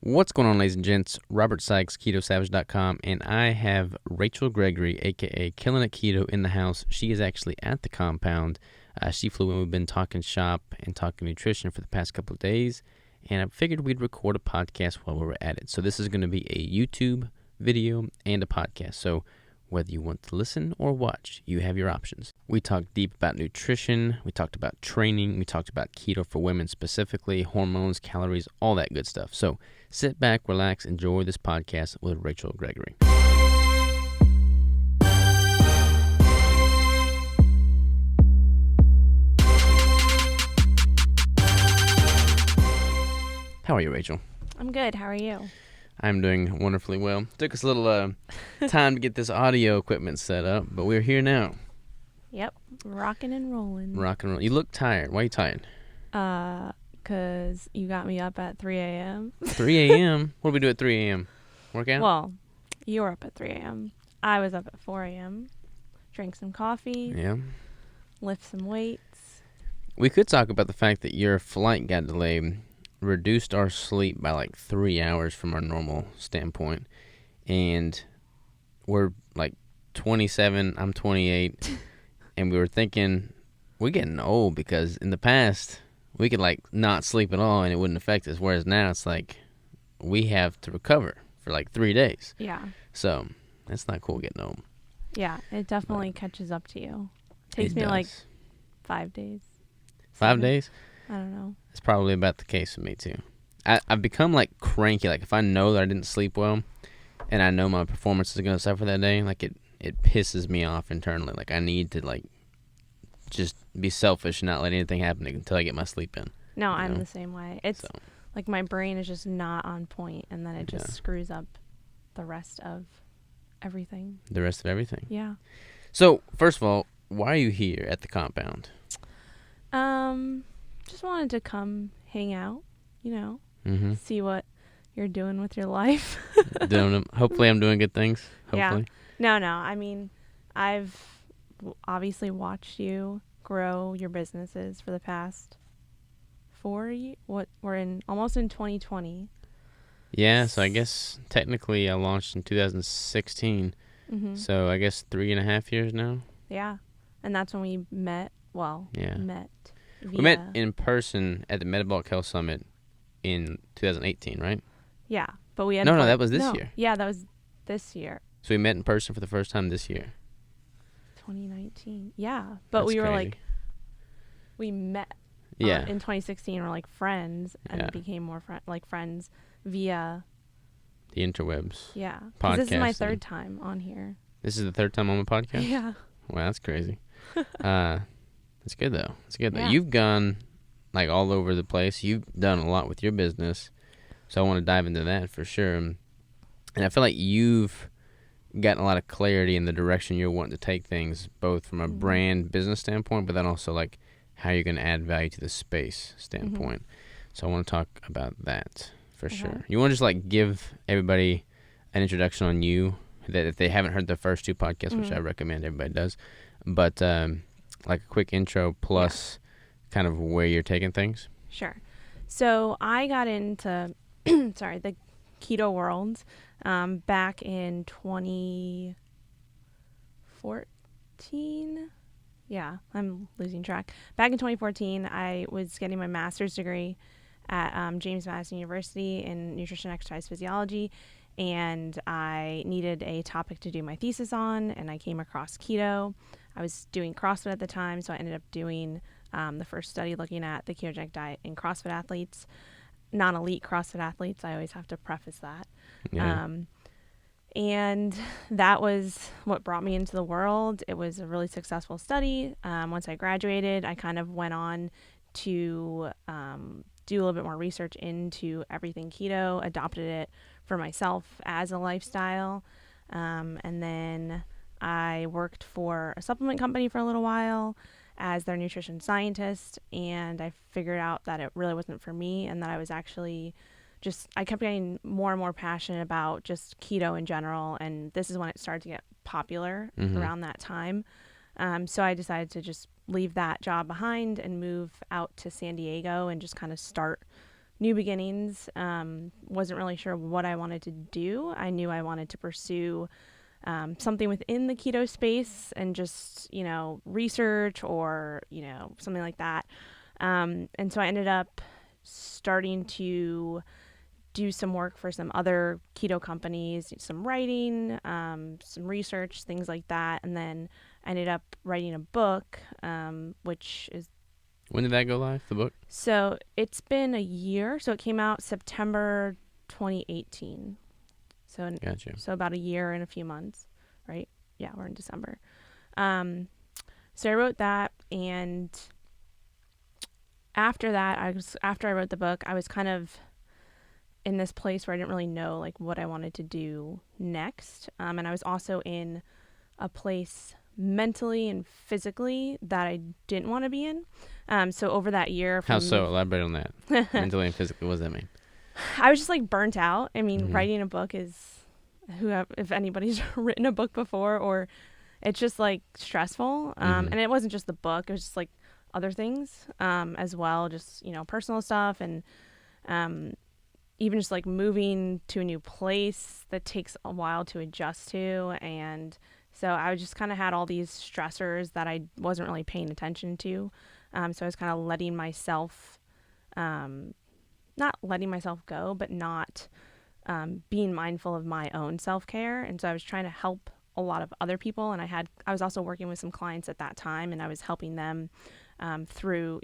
What's going on, ladies and gents? Robert Sykes, KetoSavage.com, and I have Rachel Gregory, a.k.a. Killing It Keto, in the house. She is actually at the compound. She flew in. We've been talking shop and talking nutrition for the past couple of days, and I figured we'd record a podcast while we were at it. So this is going to be a YouTube video and a podcast. So whether you want to listen or watch, you have your options. We talked deep about nutrition. We talked about training. We talked about keto for women specifically, hormones, calories, all that good stuff. So sit back, relax, enjoy this podcast with Rachel Gregory. How are you, Rachel? I'm good. How are you? I'm doing wonderfully well. Took us a little time to get this audio equipment set up, but we're here now. Yep. Rocking and rolling. Rock and roll. You look tired. Why are you tired? 'Cause you got me up at 3 a.m. 3 a.m.? What do we do at 3 a.m.? Work out? Well, you were up at 3 a.m. I was up at 4 a.m. Drank some coffee. Yeah. Lift some weights. We could talk about the fact that your flight got delayed, reduced our sleep by like 3 hours from our normal standpoint, and we're like 27, I'm 28, and we were thinking we're getting old because in the past we could like not sleep at all and it wouldn't affect us, whereas now it's like we have to recover for like 3 days. Yeah. So that's not cool getting old. Yeah, it definitely catches up to you. Takes me like 5 days. 5 days? I don't know. It's probably about the case with me too. I've become like cranky. Like if I know that I didn't sleep well and I know my performance is going to suffer that day, like it pisses me off internally. Like I need to like just be selfish and not let anything happen until I get my sleep in. No, I'm the same way. It's like my brain is just not on point, and then it just screws up the rest of everything. The rest of everything? Yeah. So, first of all, why are you here at the compound? Just wanted to come hang out, see what you're doing with your life. Hopefully I'm doing good things. Hopefully. Yeah. No. I mean, I've obviously watched you grow your businesses for the past 4 years. We're almost in 2020. Yeah, so I guess technically I launched in 2016. Mm-hmm. So I guess 3.5 years now. Yeah. And that's when we met. We met in person at the Metabolic Health Summit in 2018, right? Yeah, but we had No, that was this year. Yeah, that was this year. So we met in person for the first time this year. 2019. Yeah, but That's we were crazy. we met in 2016. We're like friends and became more friends via the interwebs. Yeah, podcasting. This is my third time on here. This is the third time on the podcast? Yeah. Wow, that's crazy. It's good though. Yeah. You've gone like all over the place. You've done a lot with your business, so I want to dive into that for sure. And I feel like you've gotten a lot of clarity in the direction you're wanting to take things, both from a brand business standpoint, but then also like how you're going to add value to the space standpoint. So I want to talk about that for sure. You want to just like give everybody an introduction on you, that if they haven't heard the first 2 podcasts, which I recommend everybody does, but like a quick intro plus kind of where you're taking things. Sure. So I got into the keto world back in 2014. Yeah, I'm losing track. Back in 2014, I was getting my master's degree at James Madison University in nutrition exercise physiology, and I needed a topic to do my thesis on, and I came across keto. I was doing CrossFit at the time, so I ended up doing the first study looking at the ketogenic diet in CrossFit athletes, non-elite CrossFit athletes. I always have to preface that. Yeah. And that was what brought me into the world. It was a really successful study. Once I graduated, I kind of went on to do a little bit more research into everything keto, adopted it for myself as a lifestyle, and then I worked for a supplement company for a little while as their nutrition scientist, and I figured out that it really wasn't for me, and that I was actually I kept getting more and more passionate about just keto in general, and this is when it started to get popular around that time. So I decided to just leave that job behind and move out to San Diego and just kind of start new beginnings. Wasn't really sure what I wanted to do. I knew I wanted to pursue something within the keto space and just, research or, something like that. And so I ended up starting to do some work for some other keto companies, some writing, some research, things like that. And then I ended up writing a book, which is... When did that go live, the book? So it's been a year. So it came out September 2018. Gotcha. So about a year and a few months, right? Yeah, we're in December. So I wrote that, and after that, after I wrote the book, I was kind of in this place where I didn't really know like what I wanted to do next. And I was also in a place mentally and physically that I didn't want to be in. So over that year... How so? Elaborate on that. Mentally and physically, what does that mean? I was just like burnt out. I mean, writing a book is... if anybody's written a book before, or it's just like stressful. And it wasn't just the book, it was just like other things as well, just, personal stuff, and even just like moving to a new place that takes a while to adjust to. And so I just kind of had all these stressors that I wasn't really paying attention to. So I was kind of letting myself, not letting myself go, but not being mindful of my own self-care. And so I was trying to help a lot of other people. And I was also working with some clients at that time, and I was helping them through,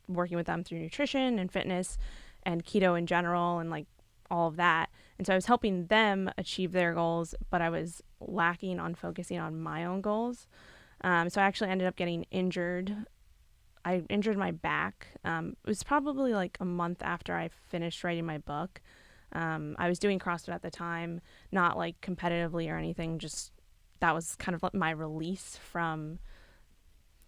working with them through nutrition and fitness and keto in general and like all of that. And so I was helping them achieve their goals, but I was lacking on focusing on my own goals. So I actually ended up getting injured. I injured my back. It was probably like a month after I finished writing my book. I was doing CrossFit at the time, not like competitively or anything, just that was kind of like my release from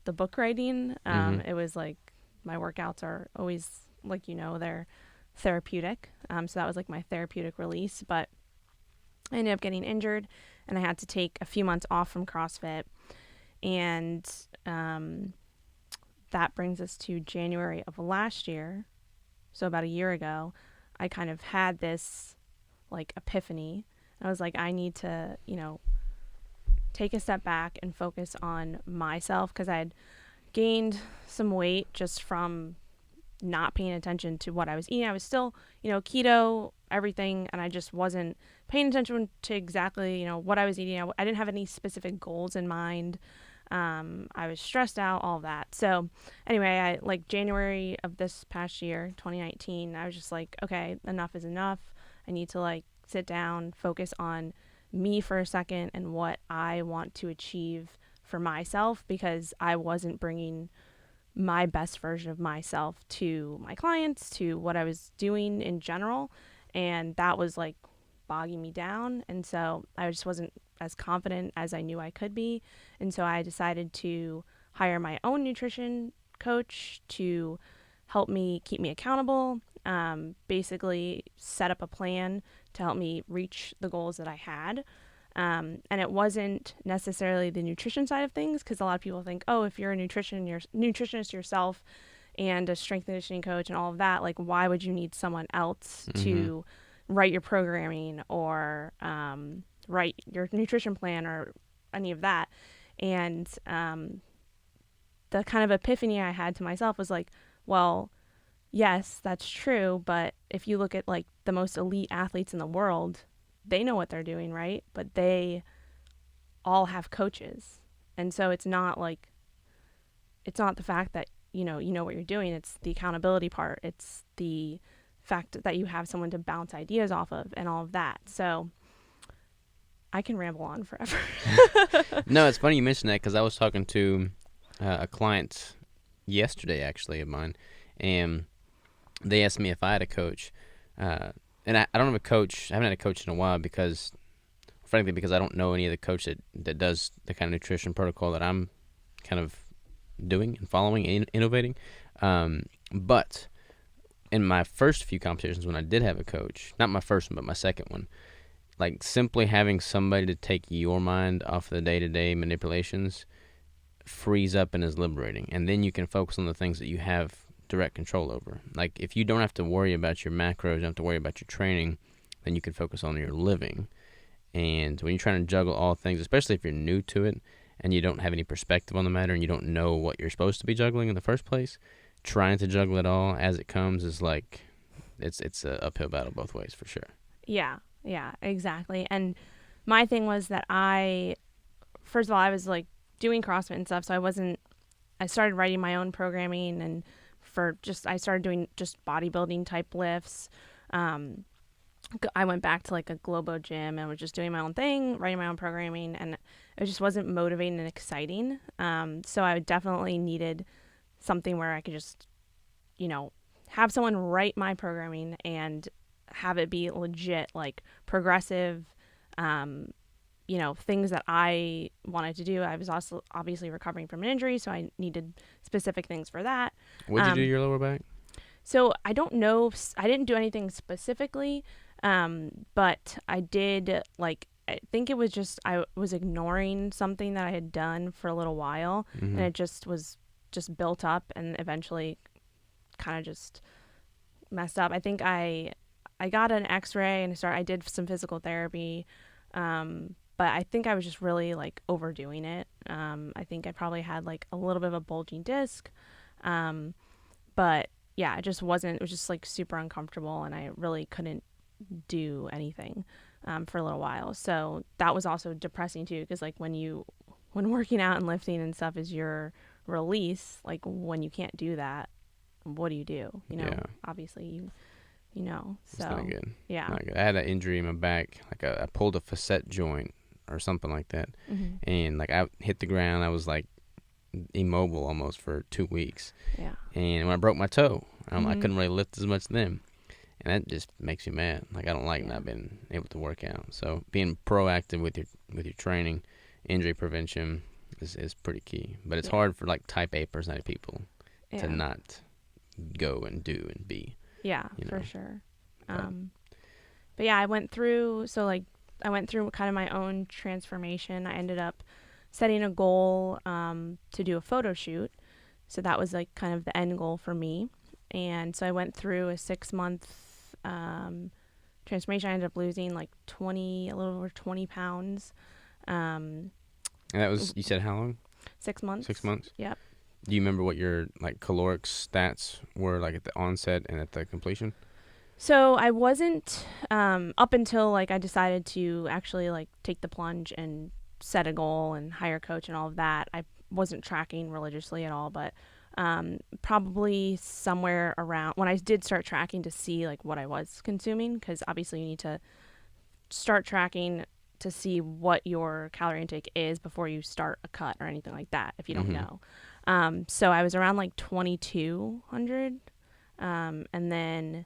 the book writing. It was like my workouts are always like, they're therapeutic. So that was like my therapeutic release, but I ended up getting injured and I had to take a few months off from CrossFit. And that brings us to January of last year. So about a year ago, I kind of had this like epiphany. I was like, I need to, take a step back and focus on myself, because I had gained some weight just from not paying attention to what I was eating. I was still, keto, everything, and I just wasn't paying attention to exactly, what I was eating. I didn't have any specific goals in mind. I was stressed out, all of that. So anyway, January of this past year, 2019, I was just like, okay, enough is enough. I need to like sit down, focus on me for a second and what I want to achieve for myself, because I wasn't bringing my best version of myself to my clients, to what I was doing in general. And that was like bogging me down. And so I just wasn't as confident as I knew I could be. And so I decided to hire my own nutrition coach to help me keep me accountable, basically set up a plan to help me reach the goals that I had. And it wasn't necessarily the nutrition side of things, because a lot of people think, oh, if you're a nutritionist yourself and a strength and conditioning coach and all of that, like, why would you need someone else to write your programming or write your nutrition plan or any of that? And the kind of epiphany I had to myself was like, well, yes, that's true, but if you look at like the most elite athletes in the world, they know what they're doing, right? But they all have coaches. And so it's not the fact that you know what you're doing, it's the accountability part. It's the fact that you have someone to bounce ideas off of and all of that. So I can ramble on forever. No, it's funny you mentioned that, because I was talking to a client yesterday, actually, of mine, and they asked me if I had a coach. And I don't have a coach. I haven't had a coach in a while because I don't know any other coach that does the kind of nutrition protocol that I'm kind of doing and following and innovating. But in my first few competitions, when I did have a coach, not my first one, but my second one, like simply having somebody to take your mind off the day-to-day manipulations frees up and is liberating. And then you can focus on the things that you have direct control over. Like, if you don't have to worry about your macros, you don't have to worry about your training, then you can focus on your living. And when you're trying to juggle all things, especially if you're new to it and you don't have any perspective on the matter and you don't know what you're supposed to be juggling in the first place, trying to juggle it all as it comes is like, it's a uphill battle both ways for sure. Yeah, exactly. And my thing was that first of all, I was like doing CrossFit and stuff, so I started writing my own programming, and I started doing just bodybuilding type lifts. I went back to like a Globo gym and was just doing my own thing, writing my own programming, and it just wasn't motivating and exciting. So I definitely needed something where I could just, have someone write my programming and have it be legit, like progressive, things that I wanted to do. I was also obviously recovering from an injury, so I needed specific things for that. What'd you do to your lower back? So I don't know. I didn't do anything specifically, but I did, like, I think it was just I was ignoring something that I had done for a little while, and it just was just built up and eventually kind of just messed up. I think I got an x-ray and I did some physical therapy, but I think I was just really like overdoing it. I think I probably had like a little bit of a bulging disc, but yeah, it was just like super uncomfortable, and I really couldn't do anything for a little while. So that was also depressing too, because like when working out and lifting and stuff is your release, like when you can't do that, what do? Yeah. Obviously so it's not good. Yeah, not good. I had an injury in my back, like I pulled a facet joint or something like that, and like I hit the ground, I was like immobile almost for 2 weeks. Yeah. And when I broke my toe, I couldn't really lift as much then, and that just makes me mad. Like, I don't like not being able to work out. So being proactive with your training, injury prevention is pretty key. But it's hard for like type A personality people to not go and do and be. Yeah, for sure. But yeah, I went through kind of my own transformation. I ended up setting a goal to do a photo shoot. So that was like kind of the end goal for me. And so I went through a 6-month transformation. I ended up losing like a little over 20 pounds. And that was, you said how long? 6 months. 6 months? Yep. Do you remember what your like caloric stats were like at the onset and at the completion? So I wasn't up until like I decided to actually like take the plunge and set a goal and hire a coach and all of that. I wasn't tracking religiously at all, but probably somewhere around when I did start tracking to see like what I was consuming, because obviously you need to start tracking to see what your calorie intake is before you start a cut or anything like that if you don't know. So I was around like 2,200, and then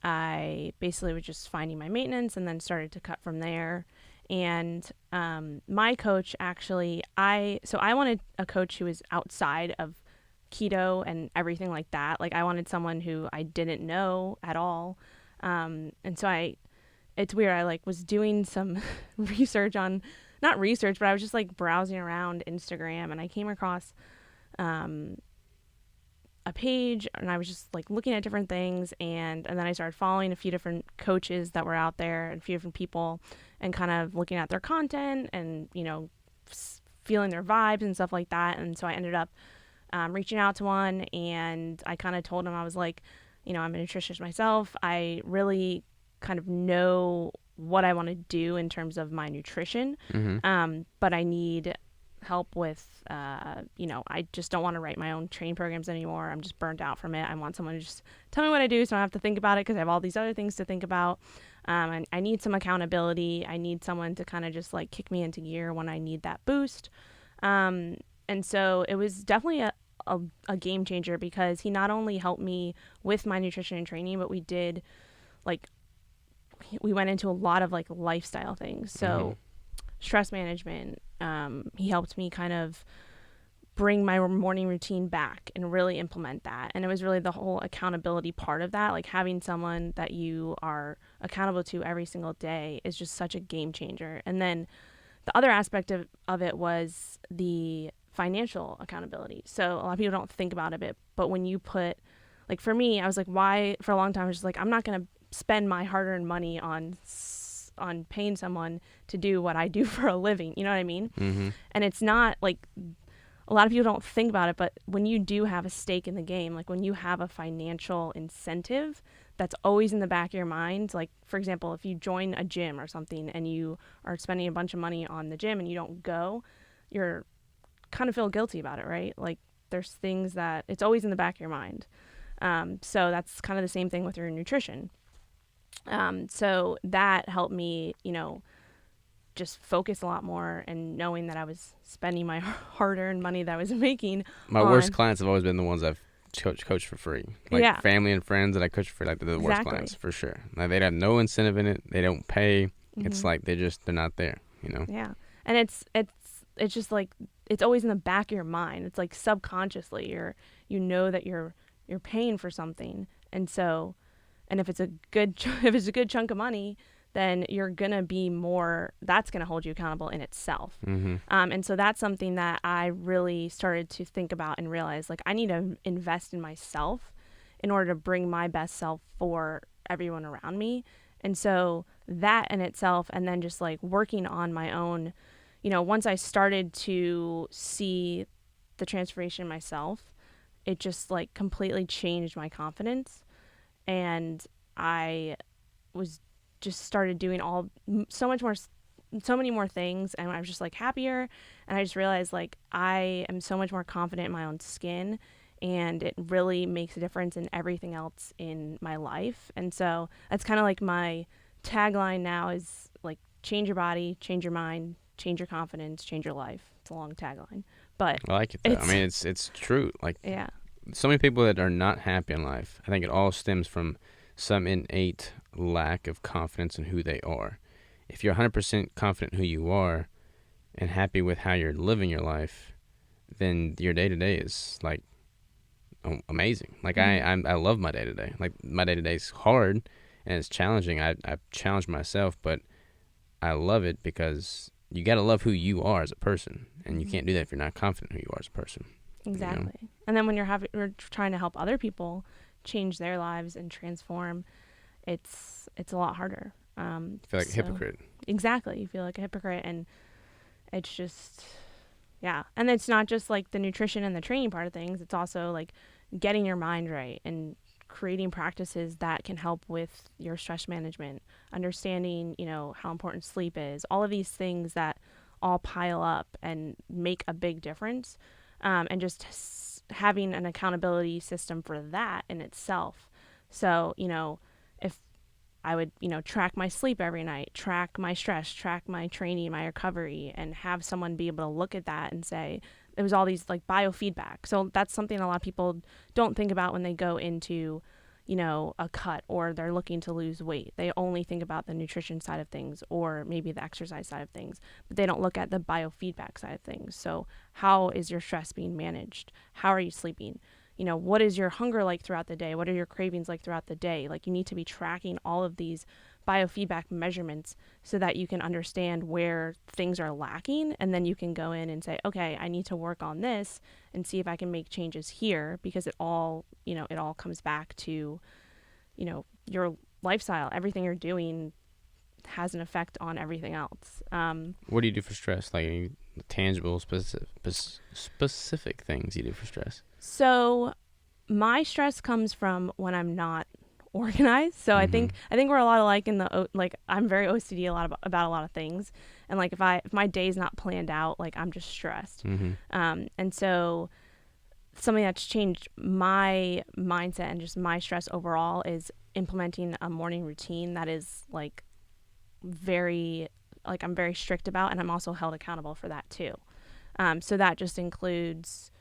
I basically was just finding my maintenance and then started to cut from there. And my coach actually, I wanted a coach who was outside of keto and everything like that. Like, I wanted someone who I didn't know at all. And so it's weird. I like was doing some research on, not research, but I was just like browsing around Instagram, and I came across a page, and I was just like looking at different things, and then I started following a few different coaches that were out there and a few different people, and kind of looking at their content and feeling their vibes and stuff like that. And so I ended up reaching out to one, and I kind of told him, I was like, I'm a nutritionist myself. I really kind of know what I want to do in terms of my nutrition, but I need help with, I just don't want to write my own training programs anymore. I'm just burnt out from it. I want someone to just tell me what I do so I don't have to think about it, because I have all these other things to think about. And I need some accountability. I need someone to kind of just like kick me into gear when I need that boost. And so it was definitely a game changer, because he not only helped me with my nutrition and training, but we went into a lot of like lifestyle things. So stress management. He helped me kind of bring my morning routine back and really implement that. And it was really the whole accountability part of that. Like, having someone that you are accountable to every single day is just such a game changer. And then the other aspect of it was the financial accountability. So a lot of people don't think about it, but when you put like for me, I was like, why, for a long time, I was just like, I'm not going to spend my hard-earned money on paying someone to do what I do for a living. You know what I mean? Mm-hmm. And it's not like, a lot of people don't think about it, but when you do have a stake in the game, like when you have a financial incentive that's always in the back of your mind, like for example, if you join a gym or something and you are spending a bunch of money on the gym and you don't go, you're kind of feel guilty about it, right? Like there's things that it's always in the back of your mind. So that's kind of the same thing with your nutrition. So that helped me, just focus a lot more, and knowing that I was spending my hard-earned money that I was making. My worst clients have always been the ones I've coached for free. Like Yeah. family and friends that I coach for free, like they're the worst Exactly. clients for sure. Like they have no incentive in it. They don't pay. Mm-hmm. It's like they're not there. Yeah, and it's just like it's always in the back of your mind. It's like subconsciously that you're paying for something, and so, and if it's a good chunk of money, then you're gonna be more. That's gonna hold you accountable in itself. Mm-hmm. And so that's something that I really started to think about and realize, like, I need to invest in myself in order to bring my best self for everyone around me. And so that in itself, and then just like working on my own, once I started to see the transformation myself, it just like completely changed my confidence. And I was just started doing so many more things, and I was just like happier, and I just realized like I am so much more confident in my own skin, and it really makes a difference in everything else in my life. And so that's kind of like my tagline now is like, change your body, change your mind, change your confidence, change your life. It's a long tagline, but I like it though. I mean, it's true. Like, yeah, so many people that are not happy in life, I think it all stems from some innate lack of confidence in who they are. If you're 100% confident in who you are and happy with how you're living your life, then your day-to-day is like amazing. Like I love my day-to-day. Like my day-to-day is hard and it's challenging. I challenge myself, but I love it because you got to love who you are as a person, and you can't do that if you're not confident in who you are as a person. Exactly. And then when you're trying to help other people change their lives and transform, it's a lot harder. You feel like a hypocrite. Exactly. You feel like a hypocrite, and it's just, yeah. And it's not just like the nutrition and the training part of things. It's also like getting your mind right and creating practices that can help with your stress management, understanding, how important sleep is, all of these things that all pile up and make a big difference. And just having an accountability system for that in itself. So, if I would, track my sleep every night, track my stress, track my training, my recovery, and have someone be able to look at that and say, it was all these like biofeedback. So that's something a lot of people don't think about when they go into, a cut or they're looking to lose weight. They only think about the nutrition side of things or maybe the exercise side of things, but they don't look at the biofeedback side of things. So how is your stress being managed? How are you sleeping? What is your hunger like throughout the day? What are your cravings like throughout the day? Like, you need to be tracking all of these biofeedback measurements so that you can understand where things are lacking, and then you can go in and say, okay, I need to work on this and see if I can make changes here, because it all comes back to, your lifestyle. Everything you're doing has an effect on everything else. What do you do for stress? Like any tangible, specific things you do for stress? So my stress comes from when I'm not organized. So I think we're a lot alike in the like, I'm very OCD about a lot of things, and like if my day's not planned out, like I'm just stressed. And so something that's changed my mindset and just my stress overall is implementing a morning routine that is like very, like, I'm very strict about, and I'm also held accountable for that too. So that just includes,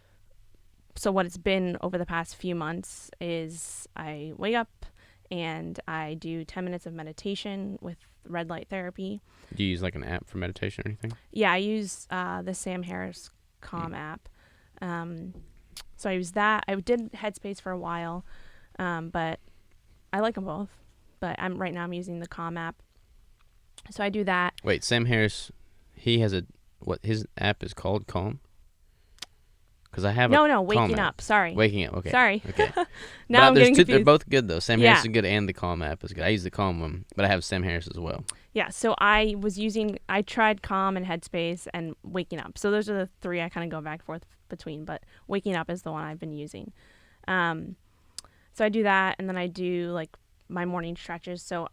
so what it's been over the past few months is I wake up and I do 10 minutes of meditation with red light therapy. Do you use like an app for meditation or anything? Yeah, I use the Sam Harris Calm app. So I use that. I did Headspace for a while, but I like them both. But right now I'm using the Calm app. So I do that. Wait, Sam Harris, he has his app is called Calm? Because I have No, Calm waking app. up. Sorry. Waking up. Okay. Sorry. Okay. Now I'm getting confused. They're both good though. Sam Yeah. Harris is good, and the Calm app is good. I use the Calm one, but I have Sam Harris as well. Yeah, so I tried Calm and Headspace and Waking Up. So those are the three I kind of go back and forth between, but Waking Up is the one I've been using. So I do that, and then I do like my morning stretches. So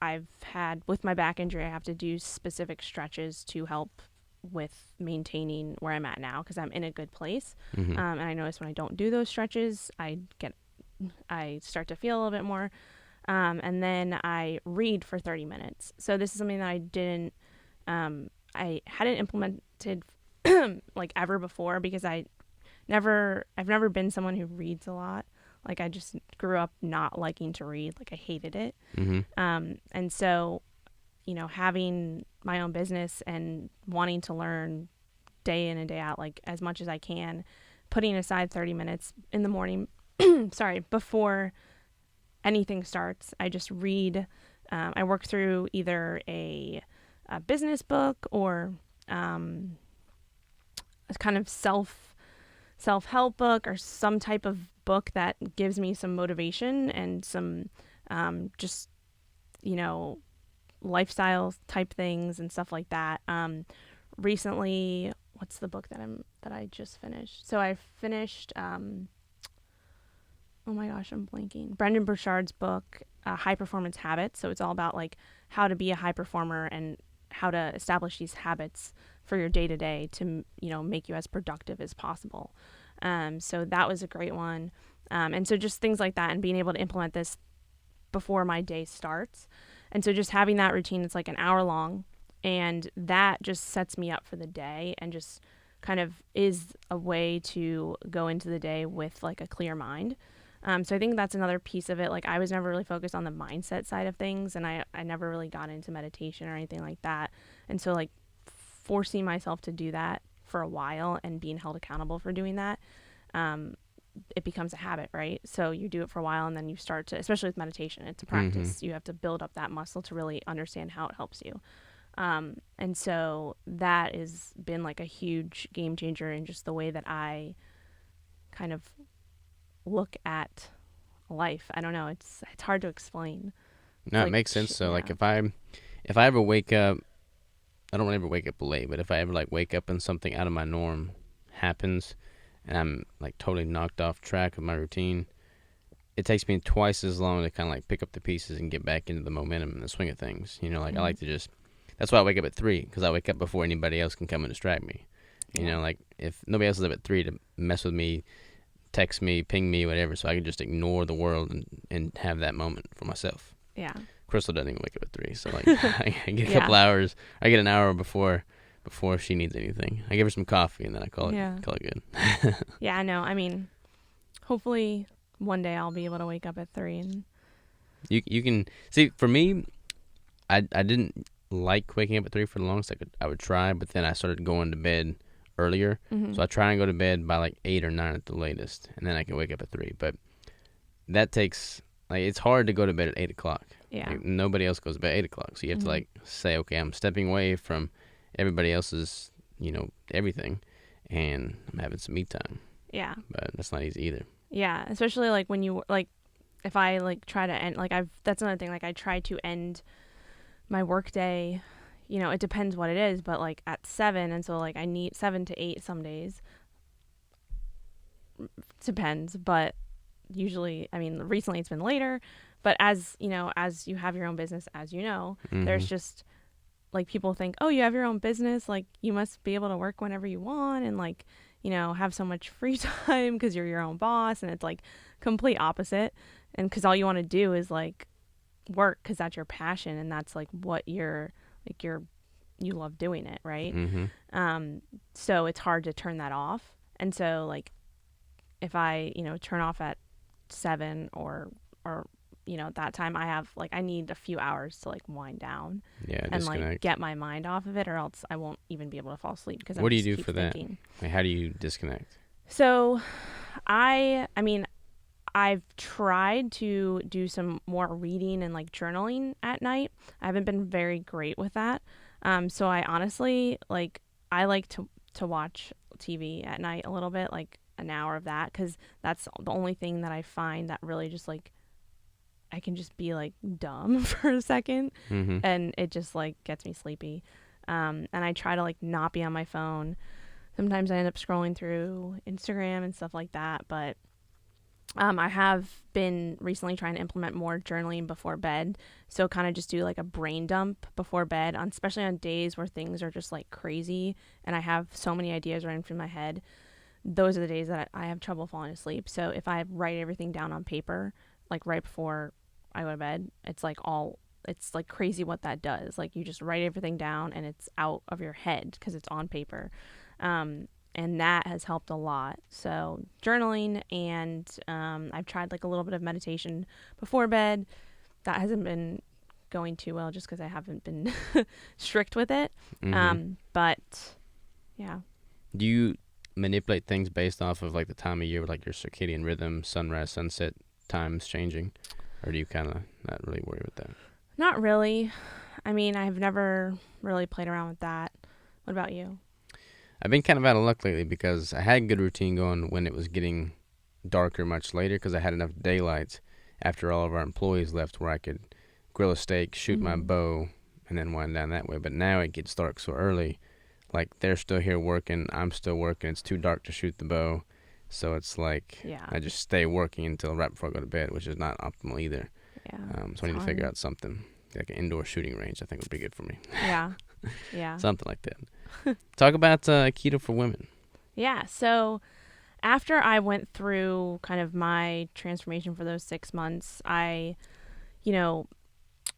with my back injury, I have to do specific stretches to help with maintaining where I'm at now because I'm in a good place. Mm-hmm. And I notice when I don't do those stretches, I start to feel a little bit more. And then I read for 30 minutes. So this is something that I hadn't implemented like ever before because I've never been someone who reads a lot. Like I just grew up not liking to read. Like I hated it. Mm-hmm. And so, having my own business and wanting to learn day in and day out, like as much as I can, putting aside 30 minutes in the morning, before anything starts, I just read. I work through either a business book or a kind of self-help book or some type of book that gives me some motivation and some just lifestyle type things and stuff like that. Recently, what's the book that I just finished? So I finished oh my gosh, I'm blanking. Brendan Burchard's book, High Performance Habits. So it's all about like how to be a high performer and how to establish these habits for your day to day to make you as productive as possible. So that was a great one. And so just things like that and being able to implement this before my day starts. And so just having that routine, it's like an hour long, and that just sets me up for the day and just kind of is a way to go into the day with like a clear mind. So I think that's another piece of it. Like I was never really focused on the mindset side of things, and I never really got into meditation or anything like that. And so like forcing myself to do that for a while and being held accountable for doing that, it becomes a habit, right? So you do it for a while and then you start to, especially with meditation, it's a practice. Mm-hmm. You have to build up that muscle to really understand how it helps you. And so that has been like a huge game changer in just the way that I kind of look at life. I don't know. It's hard to explain. No, it makes sense. So like if I ever wake up, I don't ever wake up late, but if I ever like wake up and something out of my norm happens and I'm like totally knocked off track of my routine, it takes me twice as long to kind of like pick up the pieces and get back into the momentum and the swing of things. I like to that's why I wake up at 3, because I wake up before anybody else can come and distract me. Like if nobody else is up at 3 to mess with me, text me, ping me, whatever, so I can just ignore the world and have that moment for myself. Yeah. Crystal doesn't even wake up at 3, so like I get a couple hours. I get an hour before she needs anything. I give her some coffee and then I call it good. Yeah, no, I mean, hopefully one day I'll be able to wake up at 3 and you can see. For me, I didn't like waking up at 3 for the longest. I would try, but then I started going to bed earlier. Mm-hmm. So I try and go to bed by like 8 or 9 at the latest, and then I can wake up at 3. But that takes it's hard to go to bed at 8 o'clock. Yeah. Like, nobody else goes to bed at 8 o'clock, so you have to like say, okay, I'm stepping away from everybody else's everything, and I'm having some me time. Yeah. But that's not easy either. Yeah, especially like when you like, if I like try to end that's another thing. Like I try to end my work day, it depends what it is, but like at 7, and so like I need 7 to 8 some days. Depends, but usually, I mean, recently it's been later. But as you have your own business, there's just like people think, oh, you have your own business, like you must be able to work whenever you want and like have so much free time because you're your own boss, and it's like complete opposite. And because all you want to do is like work because that's your passion and that's like what you love doing it, right? So it's hard to turn that off. And so like if I turn off at 7 or that time, I need a few hours to like wind down and disconnect. like get my mind off of it, or else I won't even be able to fall asleep because what do you do for thinking. That? Like, how do you disconnect? So I mean I've tried to do some more reading and like journaling at night. I haven't been very great with that. So I honestly I like to watch TV at night a little bit. Like an hour of that, because that's the only thing that I find that really just like I can just be like dumb for a second, Mm-hmm. and it just like gets me sleepy. And I try to like not be on my phone. Sometimes I end up scrolling through Instagram and stuff like that, but I have been recently trying to implement more journaling before bed. So kind of just do like a brain dump before bed, on especially on days where things are just like crazy and I have so many ideas running through my head. Those are the days that I have trouble falling asleep. So if I write everything down on paper, like right before I go to bed, it's like crazy what that does. Like you just write everything down and it's out of your head because it's on paper. And that has helped a lot. So journaling, and I've tried like a little bit of meditation before bed. That hasn't been going too well just because I haven't been strict with it. Mm-hmm. But yeah. Do you manipulate things based off of like the time of year, like your circadian rhythm, sunrise, sunset times changing, or do you kind of not really worry with that? Not really. I mean, I've never really played around with that. What about you? I've been kind of out of luck lately because I had a good routine going when it was getting darker much later because I had enough daylight after all of our employees left where I could grill a steak, shoot my bow, and then wind down that way. But now it gets dark so early. Like they're still here working, I'm still working. It's too dark to shoot the bow. So it's like Yeah. I just stay working until right before I go to bed, which is not optimal either. Yeah. So I need to figure out something like an indoor shooting range. I think would be good for me. Yeah. Yeah. Something like that. Talk about keto for women. Yeah. So after I went through kind of my transformation for those 6 months, I, you know,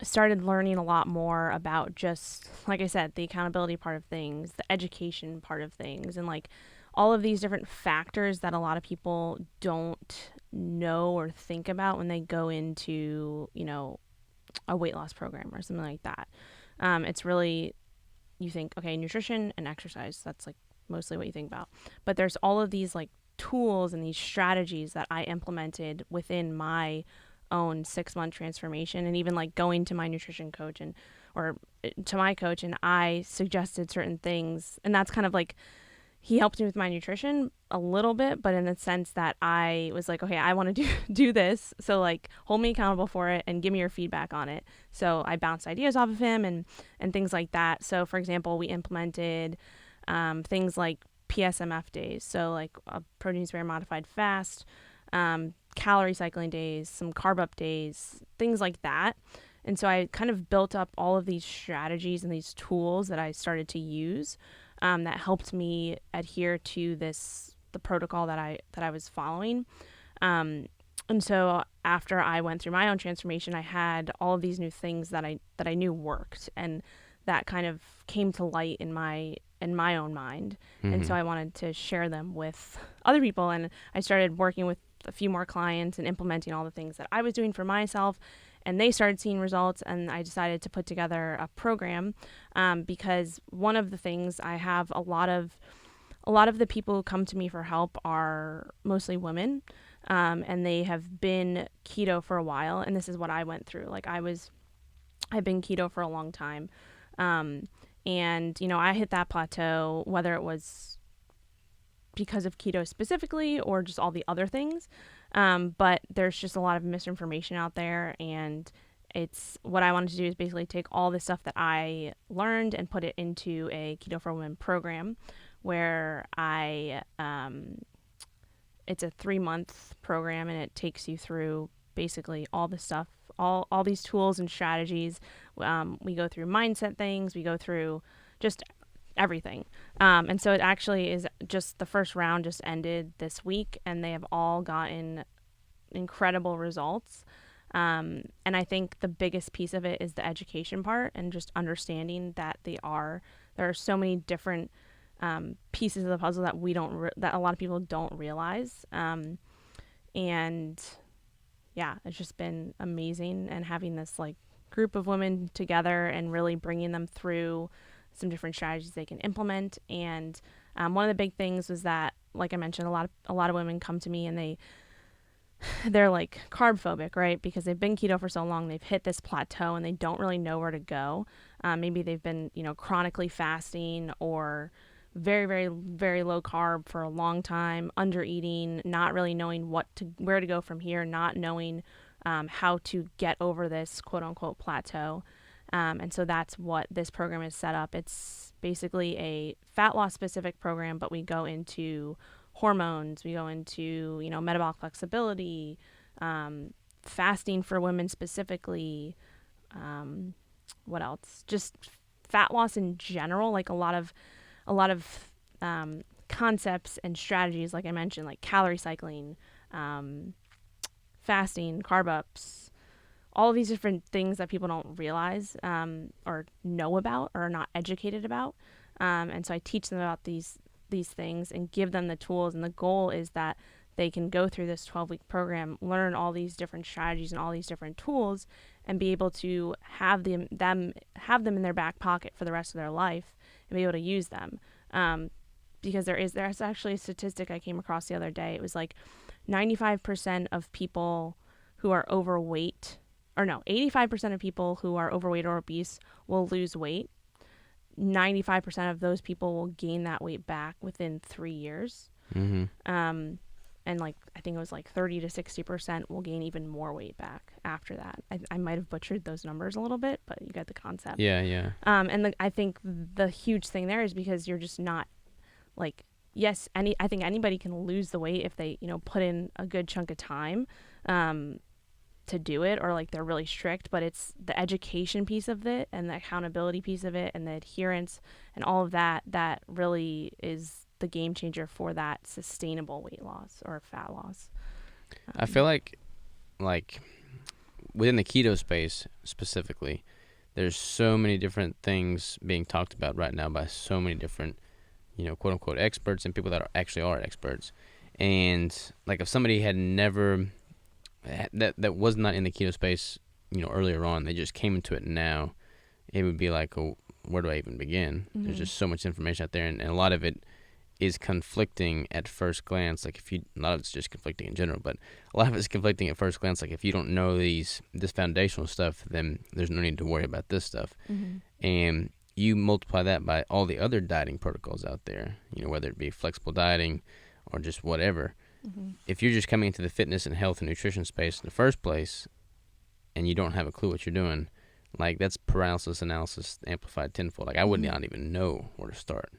started learning a lot more about just, like I said, the accountability part of things, the education part of things, and like all of these different factors that a lot of people don't know or think about when they go into, a weight loss program or something like that. It's really, you think, okay, nutrition and exercise, that's like mostly what you think about. But there's all of these like tools and these strategies that I implemented within my own 6-month transformation, and even like going to my nutrition coach or to my coach, and I suggested certain things, and that's kind of like he helped me with my nutrition a little bit, but in the sense that I was like, okay, I want to do this, so like hold me accountable for it and give me your feedback on it. So I bounced ideas off of him and things like that. So for example, we implemented things like PSMF days, so like a protein sparing modified fast, calorie cycling days, some carb up days, things like that. And so I kind of built up all of these strategies and these tools that I started to use that helped me adhere to the protocol that I was following. And so after I went through my own transformation, I had all of these new things that I knew worked, and that kind of came to light in my own mind. And so I wanted to share them with other people, and I started working with a few more clients and implementing all the things that I was doing for myself, and they started seeing results, and I decided to put together a program because one of the things I have a lot of the people who come to me for help are mostly women, and they have been keto for a while, and this is what I went through. Like I've been keto for a long time, and I hit that plateau, whether it was because of keto specifically or just all the other things. But there's just a lot of misinformation out there, and it's what I wanted to do is basically take all the stuff that I learned and put it into a Keto for Women program where it's a 3-month program, and it takes you through basically all the stuff, all these tools and strategies. We go through mindset things, we go through just everything. And so it actually is just the first round just ended this week, and they have all gotten incredible results. And I think the biggest piece of it is the education part and just understanding that there are so many different pieces of the puzzle that that a lot of people don't realize. And yeah, it's just been amazing, and having this like group of women together and really bringing them through some different strategies they can implement. And one of the big things was that, like I mentioned, a lot of women come to me and they're like carb phobic, right? Because they've been keto for so long, they've hit this plateau and they don't really know where to go. Maybe they've been, chronically fasting, or very, very, very low carb for a long time, under eating, not really knowing where to go from here, not knowing how to get over this quote unquote plateau. And so that's what this program is set up. It's basically a fat loss specific program, but we go into hormones, we go into, metabolic flexibility, fasting for women specifically. What else? Just fat loss in general, like a lot of concepts and strategies, like I mentioned, like calorie cycling, fasting, carb ups, all of these different things that people don't realize or know about or are not educated about. And so I teach them about these things and give them the tools. And the goal is that they can go through this 12-week program, learn all these different strategies and all these different tools, and be able to have them in their back pocket for the rest of their life and be able to use them. Because there's actually a statistic I came across the other day. It was like 95% of people who are overweight, or no, 85% of people who are overweight or obese will lose weight. 95% of those people will gain that weight back within 3 years. Mm-hmm. And like, I think it was like 30 to 60% will gain even more weight back after that. I might have butchered those numbers a little bit, but you get the concept. Yeah. And I think the huge thing there is because you're just not like, yes, I think anybody can lose the weight if they, put in a good chunk of time, to do it, or like they're really strict, but it's the education piece of it and the accountability piece of it and the adherence and all of that really is the game changer for that sustainable weight loss or fat loss. I feel like within the keto space specifically, there's so many different things being talked about right now by so many different, quote unquote experts and people that actually are experts. And like if somebody had never that was not in the keto space, earlier on, they just came into it now, it would be like, oh, where do I even begin? Mm-hmm. There's just so much information out there, and a lot of it is conflicting at first glance. Like a lot of it's just conflicting in general, but a lot of it's conflicting at first glance. Like if you don't know this foundational stuff, then there's no need to worry about this stuff. Mm-hmm. And you multiply that by all the other dieting protocols out there, whether it be flexible dieting or just whatever. Mm-hmm. If you're just coming into the fitness and health and nutrition space in the first place and you don't have a clue what you're doing, like that's paralysis analysis amplified tenfold. Like I would not even know where to start.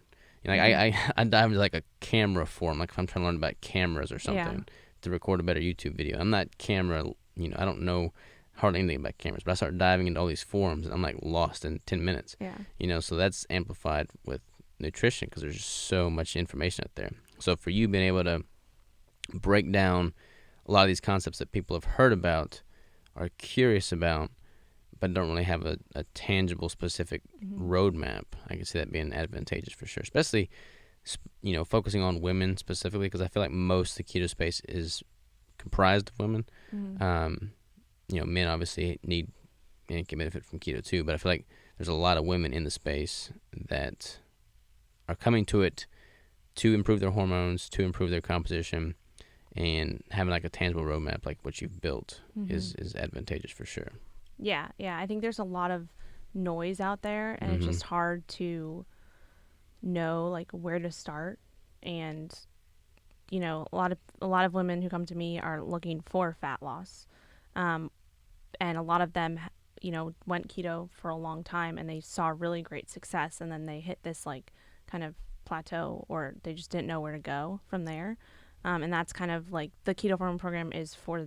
I dive into like a camera forum, like if I'm trying to learn about cameras or something to record a better YouTube video. I'm not camera, I don't know hardly anything about cameras, but I start diving into all these forums and I'm like lost in 10 minutes. Yeah. So that's amplified with nutrition because there's just so much information out there. So for you being able to break down a lot of these concepts that people have heard about, are curious about, but don't really have a tangible, specific roadmap, I can see that being advantageous for sure. Especially, focusing on women specifically, because I feel like most of the keto space is comprised of women. Mm-hmm. Men obviously need and can benefit from keto too, but I feel like there's a lot of women in the space that are coming to it to improve their hormones, to improve their composition, and having like a tangible roadmap like what you've built is advantageous for sure. Yeah. I think there's a lot of noise out there, and it's just hard to know like where to start. And a lot of women who come to me are looking for fat loss, and a lot of them went keto for a long time and they saw really great success, and then they hit this like kind of plateau, or they just didn't know where to go from there. And that's kind of like the Keto Farm program is for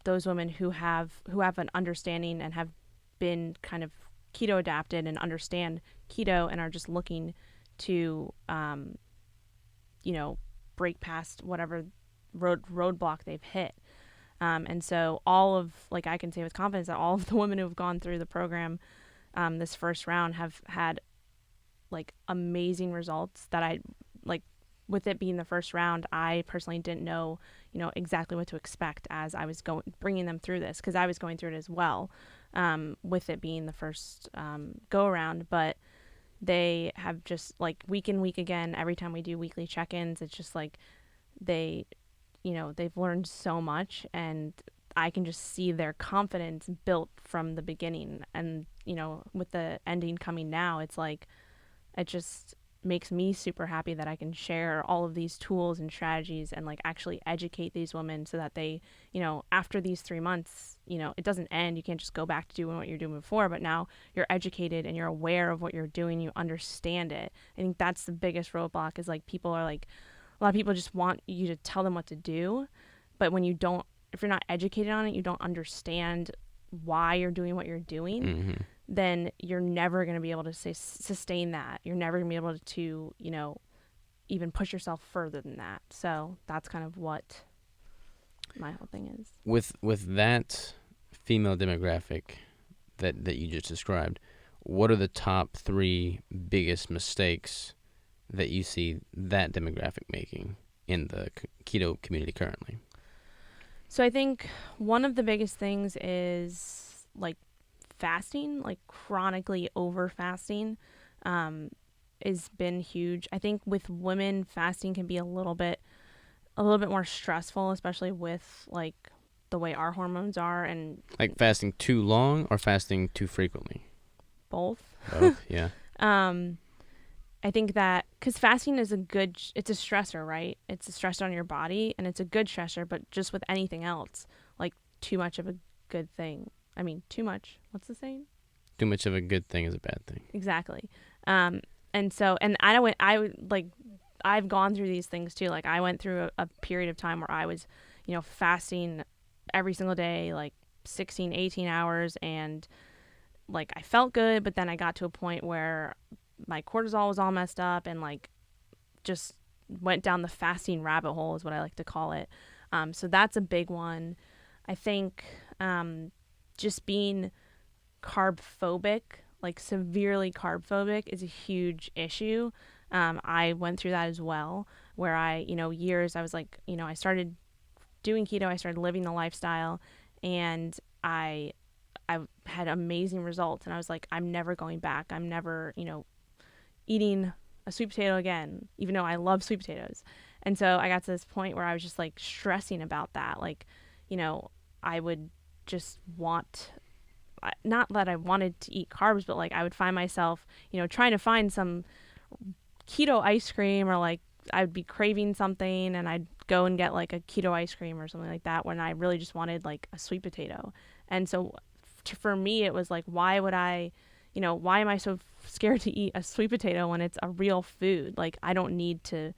those women who have an understanding and have been kind of keto adapted and understand keto and are just looking to break past whatever roadblock they've hit. And so I can say with confidence that all of the women who have gone through the program this first round have had like amazing results that I like. With it being the first round, I personally didn't know, exactly what to expect as I was bringing them through this, because I was going through it as well, with it being the first go around. But they have just like week in, week again, every time we do weekly check-ins, it's just like they've learned so much, and I can just see their confidence built from the beginning. And, with the ending coming now, it's like, makes me super happy that I can share all of these tools and strategies and like actually educate these women so that they, after these 3 months, it doesn't end. You can't just go back to doing what you're doing before, but now you're educated and you're aware of what you're doing. You understand it. I think that's the biggest roadblock is like people are like, a lot of people just want you to tell them what to do. But when if you're not educated on it, you don't understand why you're doing what you're doing. Mm-hmm. Then you're never going to be able to sustain that. You're never going to be able to, even push yourself further than that. So that's kind of what my whole thing is. With that female demographic that you just described, what are the top 3 biggest mistakes that you see that demographic making in the keto community currently? So I think one of the biggest things is like fasting, like chronically over fasting, has been huge. I think with women, fasting can be a little bit more stressful, especially with like the way our hormones are, and like fasting too long or fasting too frequently. Both, yeah. I think that because fasting is it's a stressor, right? It's a stressor on your body, and it's a good stressor, but just with anything else, like too much of a good thing. I mean, too much. What's the saying? Too much of a good thing is a bad thing. Exactly. And I've gone through these things too. Like I went through a period of time where I was, fasting every single day, like 16, 18 hours. And like, I felt good, but then I got to a point where my cortisol was all messed up and like just went down the fasting rabbit hole is what I like to call it. So that's a big one. I think, just being carb phobic, like severely carb phobic, is a huge issue. I went through that as well, where I was like, I started doing keto, I started living the lifestyle, and I had amazing results, and I was like, I'm never going back. I'm never, eating a sweet potato again, even though I love sweet potatoes. And so I got to this point where I was just like stressing about that. Like, I would just not that I wanted to eat carbs, but like I would find myself, trying to find some keto ice cream, or like I'd be craving something and I'd go and get like a keto ice cream or something like that when I really just wanted like a sweet potato. And so for me, it was like, why would I, why am I so scared to eat a sweet potato when it's a real food? Like I don't need to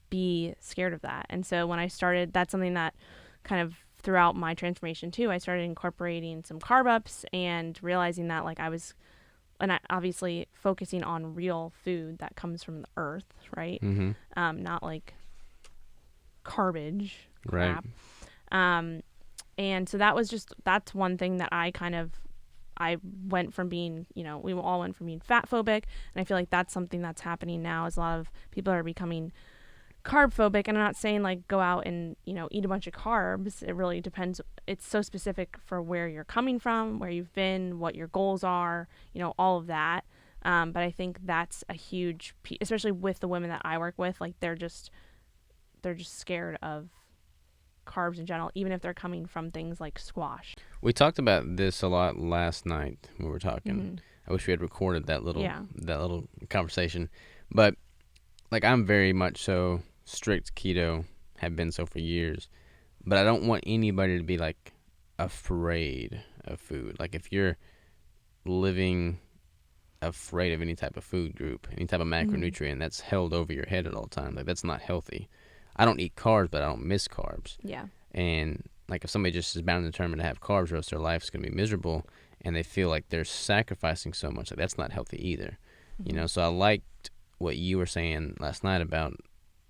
be scared of that. And so when I started, that's something that kind of throughout my transformation too, I started incorporating some carb ups and realizing that like I obviously focusing on real food that comes from the earth, right? Mm-hmm. Not like garbage crap. Right. And so that's one thing that I went from being, we all went from being fat phobic, and I feel like that's something that's happening now, is a lot of people are becoming carb phobic. And I'm not saying like go out and, eat a bunch of carbs. It really depends. It's so specific for where you're coming from, where you've been, what your goals are, all of that. But I think that's a huge piece, especially with the women that I work with. Like they're just scared of carbs in general, even if they're coming from things like squash. We talked about this a lot last night when we were talking. Mm-hmm. I wish we had recorded that little conversation. But like I'm very much so strict keto, have been so for years. But I don't want anybody to be like afraid of food. Like if you're living afraid of any type of food group, any type of macronutrient that's held over your head at all times, like that's not healthy. I don't eat carbs, but I don't miss carbs. Yeah. And like if somebody just is bound and determined to have carbs, or else their life's going to be miserable, and they feel like they're sacrificing so much, like that's not healthy either. Mm-hmm. So I liked what you were saying last night about,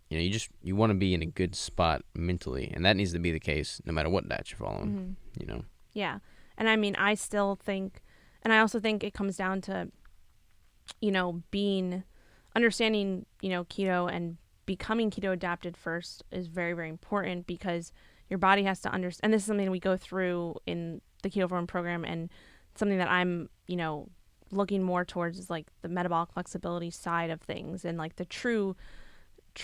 you want to be in a good spot mentally, and that needs to be the case no matter what diet you're following. Yeah. And I mean, I still think, and I also think it comes down to, understanding, keto and becoming keto adapted first is very, very important, because your body has to understand, and this is something we go through in the Keto program, and something that I'm, looking more towards is like the metabolic flexibility side of things, and like the true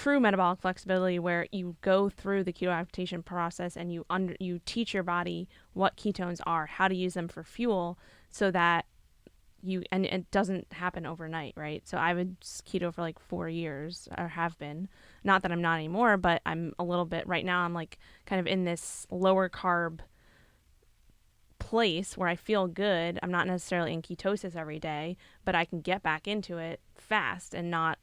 metabolic flexibility, where you go through the keto adaptation process and you teach your body what ketones are, how to use them for fuel, so that and it doesn't happen overnight, right? So I was keto for like 4 years, or have been. Not that I'm not anymore, but I'm a little bit right now. I'm like kind of in this lower carb place where I feel good. I'm not necessarily in ketosis every day, but I can get back into it fast and not,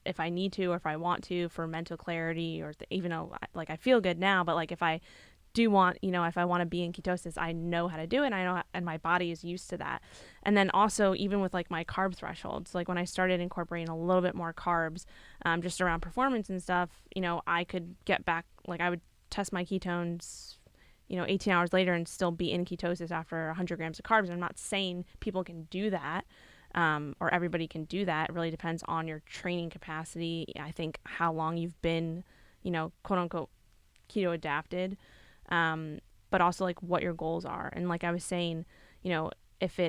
if I need to or if I want to for mental clarity, or even though like I feel good now, but like if I do want, if I want to be in ketosis, I know how to do it. And I know, and my body is used to that. And then also, even with like my carb thresholds, like when I started incorporating a little bit more carbs, just around performance and stuff, I could get back, like I would test my ketones, 18 hours later and still be in ketosis after 100 grams of carbs. And I'm not saying people can do that, or everybody can do that. It really depends on your training capacity. I think how long you've been, quote unquote, keto adapted. But also like what your goals are. And like I was saying, if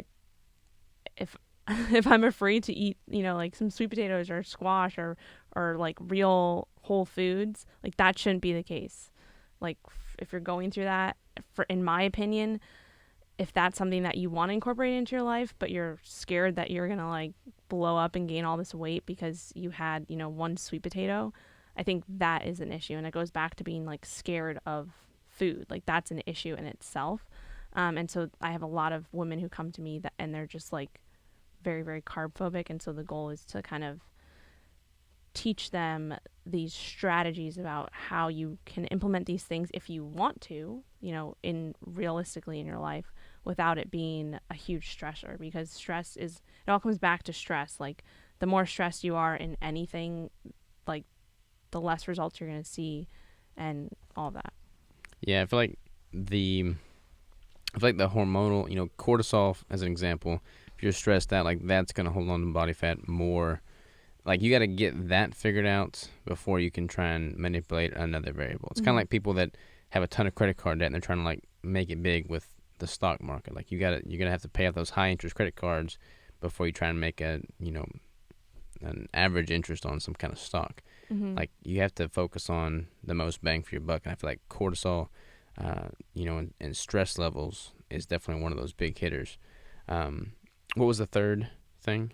if I'm afraid to eat, like some sweet potatoes or squash or like real whole foods, like that shouldn't be the case. Like if you're going through that, in my opinion, if that's something that you want to incorporate into your life, but you're scared that you're going to like blow up and gain all this weight because you had, one sweet potato, I think that is an issue. And it goes back to being like scared of food. Like that's an issue in itself. And so I have a lot of women who come to me and they're just like very, very carb phobic. And so the goal is to kind of teach them these strategies about how you can implement these things if you want to, in realistically in your life without it being a huge stressor, because it all comes back to stress. Like the more stressed you are in anything, like the less results you're going to see and all that. Yeah, I feel like the hormonal, cortisol as an example, if you're stressed out, like that's going to hold on to body fat more. Like you got to get that figured out before you can try and manipulate another variable. It's kind of like people that have a ton of credit card debt and they're trying to like make it big with the stock market. Like you're going to have to pay off those high interest credit cards before you try and make an average interest on some kind of stock. Like you have to focus on the most bang for your buck. And I feel like cortisol, and stress levels is definitely one of those big hitters. What was the third thing?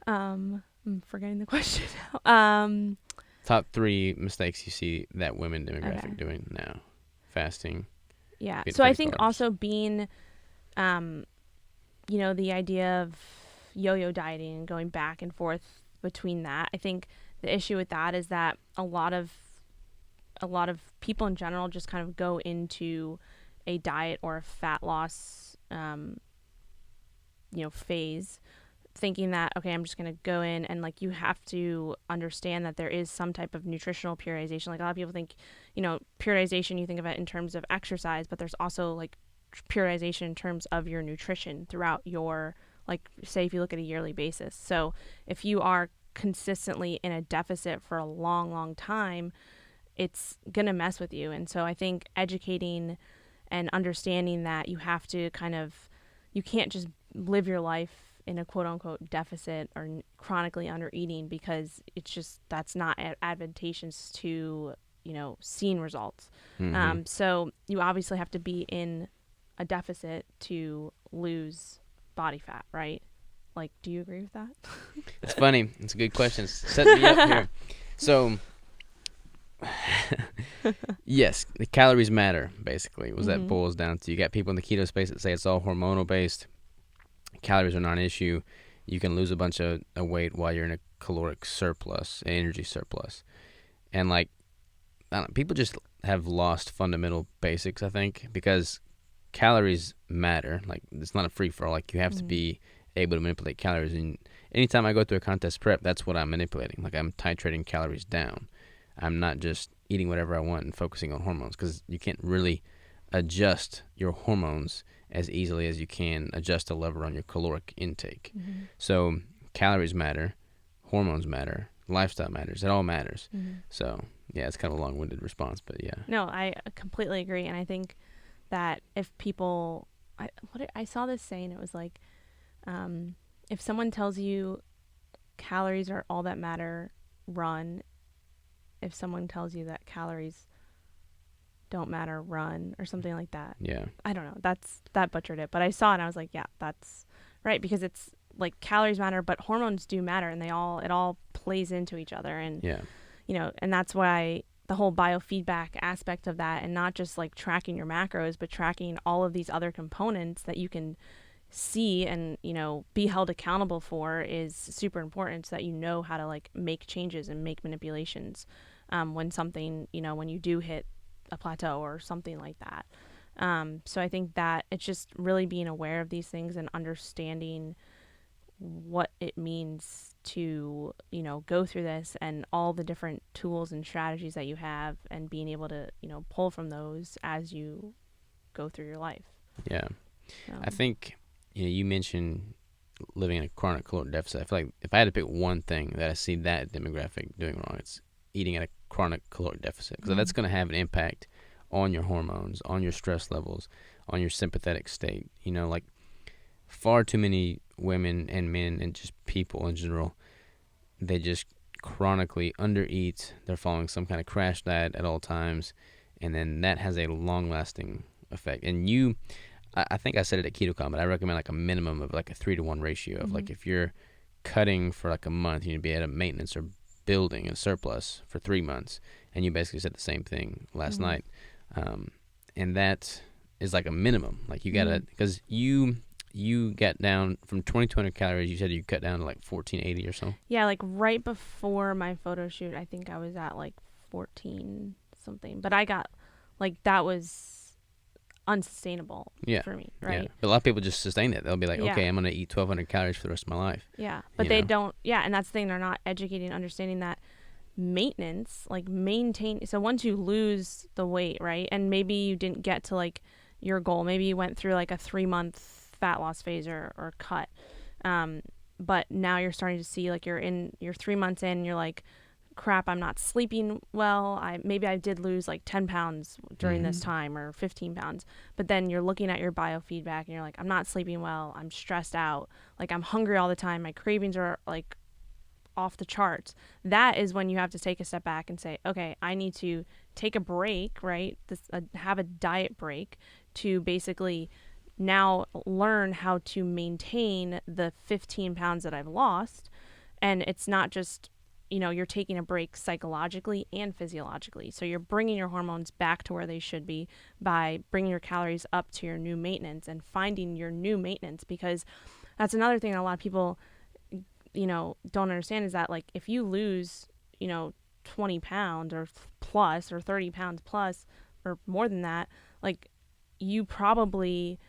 I'm forgetting the question now. Top 3 mistakes you see that women demographic doing now. Fasting. Yeah. So I think also being, the idea of yo-yo dieting and going back and forth between that. I think the issue with that is that a lot of people in general just kind of go into a diet or a fat loss, phase, thinking that, okay, I'm just going to go in, and like you have to understand that there is some type of nutritional periodization. Like a lot of people think, periodization, you think of it in terms of exercise, but there's also like periodization in terms of your nutrition throughout your, like, say if you look at a yearly basis. So if you are consistently in a deficit for a long, long time, it's going to mess with you. And so I think educating and understanding that you have to you can't just live your life in a quote unquote deficit or chronically under eating, because it's just, that's not advantageous to, seeing results. So you obviously have to be in a deficit to lose body fat, right? Like, do you agree with that? It's funny. It's a good question. Set me up here. So, yes, the calories matter, basically, was that boils down to. You got people in the keto space that say it's all hormonal based. Calories are not an issue. You can lose a bunch of weight while you're in a caloric surplus, energy surplus. And like, I don't know, people just have lost fundamental basics, I think, because calories matter. Like, it's not a free for all. Like, you have to be able to manipulate calories. And anytime I go through a contest prep, that's what I'm manipulating. Like, I'm titrating calories down. I'm not just eating whatever I want and focusing on hormones, because you can't really adjust your hormones as easily as you can adjust a lever on your caloric intake. So calories matter, hormones matter, lifestyle matters. It all matters. So yeah, it's kind of a long-winded response, but yeah. No, I completely agree. And I think that if people, I saw this saying, it was like, if someone tells you calories are all that matter, run. If someone tells you that calories don't matter, run, or something like that. Yeah. I don't know. That butchered it, but I saw it and I was like, yeah, that's right, because it's like calories matter, but hormones do matter, and it all plays into each other. And Yeah. and that's why the whole biofeedback aspect of that, and not just like tracking your macros, but tracking all of these other components that you can see and be held accountable for, is super important, so that how to like make changes and make manipulations when something when you do hit a plateau or something like that. So I think that it's just really being aware of these things and understanding what it means to go through this, and all the different tools and strategies that you have, and being able to pull from those as you go through your life. Yeah. I think you mentioned living in a chronic caloric deficit. I feel like if I had to pick one thing that I see that demographic doing wrong, it's eating at a chronic caloric deficit, because that's going to have an impact on your hormones, on your stress levels, on your sympathetic state. Like far too many women and men and just people in general, they just chronically undereat. They're following some kind of crash diet at all times, and then that has a long-lasting effect. And I think I said it at KetoCon, but I recommend like a minimum of like a 3-to-1 ratio of like, if you're cutting for like a month, you need to be at a maintenance or building a surplus for 3 months. And you basically said the same thing last night. And that is like a minimum. Like you gotta, because you got down from 2,200 calories. You said you cut down to like 1,480 or so. Yeah, like right before my photo shoot, I think I was at like 14 something. But I got like, that was unsustainable for me, right? Yeah. But a lot of people just sustain it. They'll be like, okay, I'm gonna eat 1,200 calories for the rest of my life. Yeah, but they don't. Yeah, and that's the thing. They're not educating, understanding that maintenance, like maintain. So once you lose the weight, right, and maybe you didn't get to like your goal, maybe you went through like a 3-month fat loss phase or cut, but now you're starting to see like you're 3 months in, and you're like, crap, I'm not sleeping well. Maybe I did lose like 10 pounds during this time, or 15 pounds. But then you're looking at your biofeedback and you're like, I'm not sleeping well. I'm stressed out. Like I'm hungry all the time. My cravings are like off the charts. That is when you have to take a step back and say, okay, I need to take a break, right? Have a diet break to basically now learn how to maintain the 15 pounds that I've lost. And it's not just you're taking a break psychologically and physiologically. So you're bringing your hormones back to where they should be by bringing your calories up to your new maintenance and finding your new maintenance, because that's another thing that a lot of people, don't understand, is that like if you lose, 20 pounds or plus, or 30 pounds plus, or more than that, like you probably